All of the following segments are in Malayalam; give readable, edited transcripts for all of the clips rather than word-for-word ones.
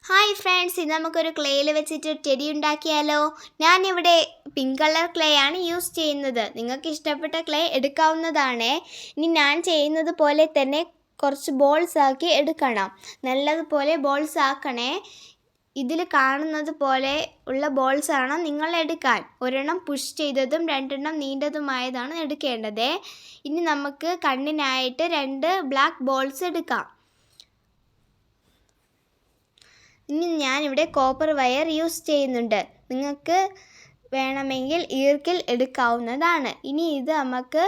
ഹായ് ഫ്രണ്ട്സ്, ഇന്ന് നമുക്കൊരു ക്ലേയിൽ വെച്ചിട്ട് ടെഡി ഉണ്ടാക്കിയാലോ. ഞാനിവിടെ പിങ്ക് കളർ ക്ലേ ആണ് യൂസ് ചെയ്യുന്നത്. നിങ്ങൾക്ക് ഇഷ്ടപ്പെട്ട ക്ലേ എടുക്കാവുന്നതാണ്. ഇനി ഞാൻ ചെയ്യുന്നത് പോലെ തന്നെ കുറച്ച് ബോൾസ് ആക്കി എടുക്കണം. നല്ലതുപോലെ ബോൾസ് ആക്കണേ. ഇതിൽ കാണുന്നത് പോലെ ഉള്ള ബോൾസ് ആണ് നിങ്ങൾ എടുക്കാൻ. ഒരെണ്ണം പുഷ് ചെയ്തതും രണ്ടെണ്ണം നീണ്ടതുമായതാണ് എടുക്കേണ്ടത്. ഇനി നമുക്ക് കണ്ണിനായിട്ട് 2 ബ്ലാക്ക് ബോൾസ് എടുക്കാം. ഇനി ഞാനിവിടെ കോപ്പർ വയർ യൂസ് ചെയ്യുന്നുണ്ട്. നിങ്ങൾക്ക് വേണമെങ്കിൽ ഈർക്കിൽ എടുക്കാവുന്നതാണ്. ഇനി ഇത് നമുക്ക്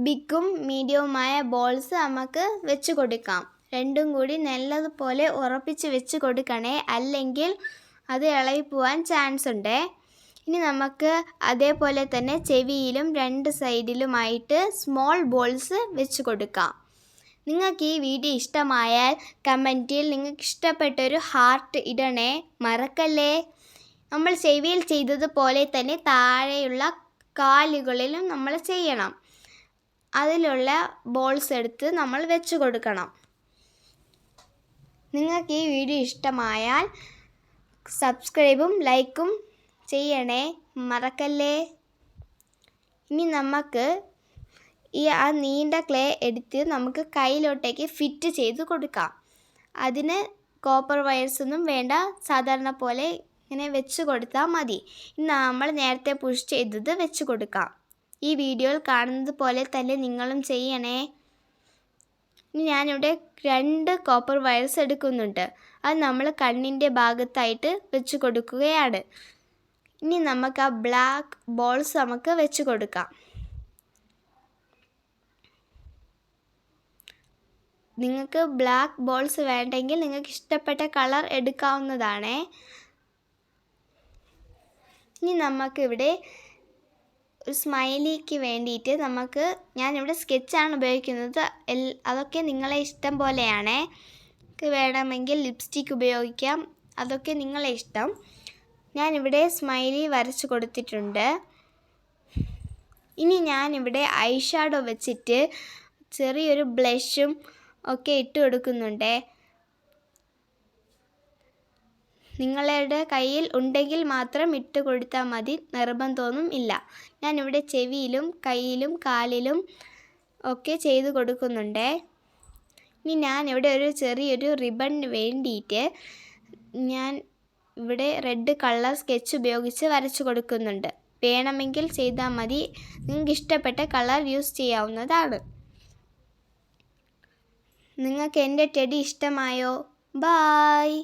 ബിഗും മീഡിയവുമായ ബോൾസ് നമുക്ക് വെച്ച് കൊടുക്കാം. രണ്ടും കൂടി നല്ലതുപോലെ ഉറപ്പിച്ച് വെച്ച് കൊടുക്കണേ, അല്ലെങ്കിൽ അത് ഇളകി പോവാൻ ചാൻസ് ഉണ്ട്. ഇനി നമുക്ക് അതേപോലെ തന്നെ ചെവിയിലും 2 സൈഡിലുമായിട്ട് സ്മോൾ ബോൾസ് വെച്ച് കൊടുക്കാം. നിങ്ങൾക്ക് ഈ വീഡിയോ ഇഷ്ടമായാൽ കമൻറ്റിൽ നിങ്ങൾക്ക് ഇഷ്ടപ്പെട്ടൊരു ഹാർട്ട് ഇടണേ, മറക്കല്ലേ. നമ്മൾ ചെവിയിൽ ചെയ്തതുപോലെ തന്നെ താഴെയുള്ള കാലുകളിലും നമ്മൾ ചെയ്യണം. അതിലുള്ള ബോൾസ് എടുത്ത് നമ്മൾ വെച്ച് കൊടുക്കണം. നിങ്ങൾക്ക് ഈ വീഡിയോ ഇഷ്ടമായാൽ സബ്സ്ക്രൈബും ലൈക്കും ചെയ്യണേ, മറക്കല്ലേ. ഇനി നമുക്ക് ആ നീണ്ട ക്ലേ എടുത്ത് നമുക്ക് കയ്യിലോട്ടേക്ക് ഫിറ്റ് ചെയ്ത് കൊടുക്കാം. അതിന് കോപ്പർ വയർസ് ഒന്നും വേണ്ട, സാധാരണ പോലെ ഇങ്ങനെ വെച്ച് കൊടുത്താൽ മതി. ഇനി നമ്മൾ നേരത്തെ പുഷ് ചെയ്തത് വെച്ച് കൊടുക്കാം. ഈ വീഡിയോയിൽ കാണുന്നത് പോലെ തന്നെ നിങ്ങളും ചെയ്യണേ. ഇനി ഞാനിവിടെ 2 കോപ്പർ വയർസ് എടുക്കുന്നുണ്ട്. അത് നമ്മൾ കണ്ണിൻ്റെ ഭാഗത്തായിട്ട് വെച്ച് കൊടുക്കുകയാണ്. ഇനി നമുക്ക് ആ ബ്ലാക്ക് ബോൾസ് നമുക്ക് വെച്ച് കൊടുക്കാം. നിങ്ങൾക്ക് ബ്ലാക്ക് ബോൾസ് വേണ്ടെങ്കിൽ നിങ്ങൾക്ക് ഇഷ്ടപ്പെട്ട കളർ എടുക്കാവുന്നതാണ്. ഇനി നമുക്കിവിടെ ഒരു സ്മൈലിക്ക് വേണ്ടിയിട്ട് ഞാനിവിടെ സ്കെച്ചാണ് ഉപയോഗിക്കുന്നത്. അതൊക്കെ നിങ്ങളെ ഇഷ്ടം പോലെയാണ്. വേണമെങ്കിൽ ലിപ്സ്റ്റിക്ക് ഉപയോഗിക്കാം, അതൊക്കെ നിങ്ങളെ ഇഷ്ടം. ഞാനിവിടെ സ്മൈലി വരച്ച് കൊടുത്തിട്ടുണ്ട്. ഇനി ഞാനിവിടെ ഐ ഷാഡോ വെച്ചിട്ട് ചെറിയൊരു ബ്ലഷും ഒക്കെ ഇട്ട് കൊടുക്കുന്നുണ്ട്. നിങ്ങളുടെ കയ്യിൽ ഉണ്ടെങ്കിൽ മാത്രം ഇട്ട് കൊടുത്താൽ മതി, നിർബന്ധമൊന്നും ഇല്ല. ഞാനിവിടെ ചെവിയിലും കയ്യിലും കാലിലും ഒക്കെ ചെയ്ത് കൊടുക്കുന്നുണ്ട്. ഇനി ഞാനിവിടെ ഒരു ചെറിയൊരു റിബണിന് വേണ്ടിയിട്ട് ഞാൻ ഇവിടെ റെഡ് കളർ സ്കെച്ച് ഉപയോഗിച്ച് വരച്ച് കൊടുക്കുന്നുണ്ട്. വേണമെങ്കിൽ ചെയ്താൽ മതി, നിങ്ങൾക്ക് ഇഷ്ടപ്പെട്ട കളർ യൂസ് ചെയ്യാവുന്നതാണ്. നിങ്ങൾക്ക് എൻ്റെ ടെഡി ഇഷ്ടമായോ? ബായ്.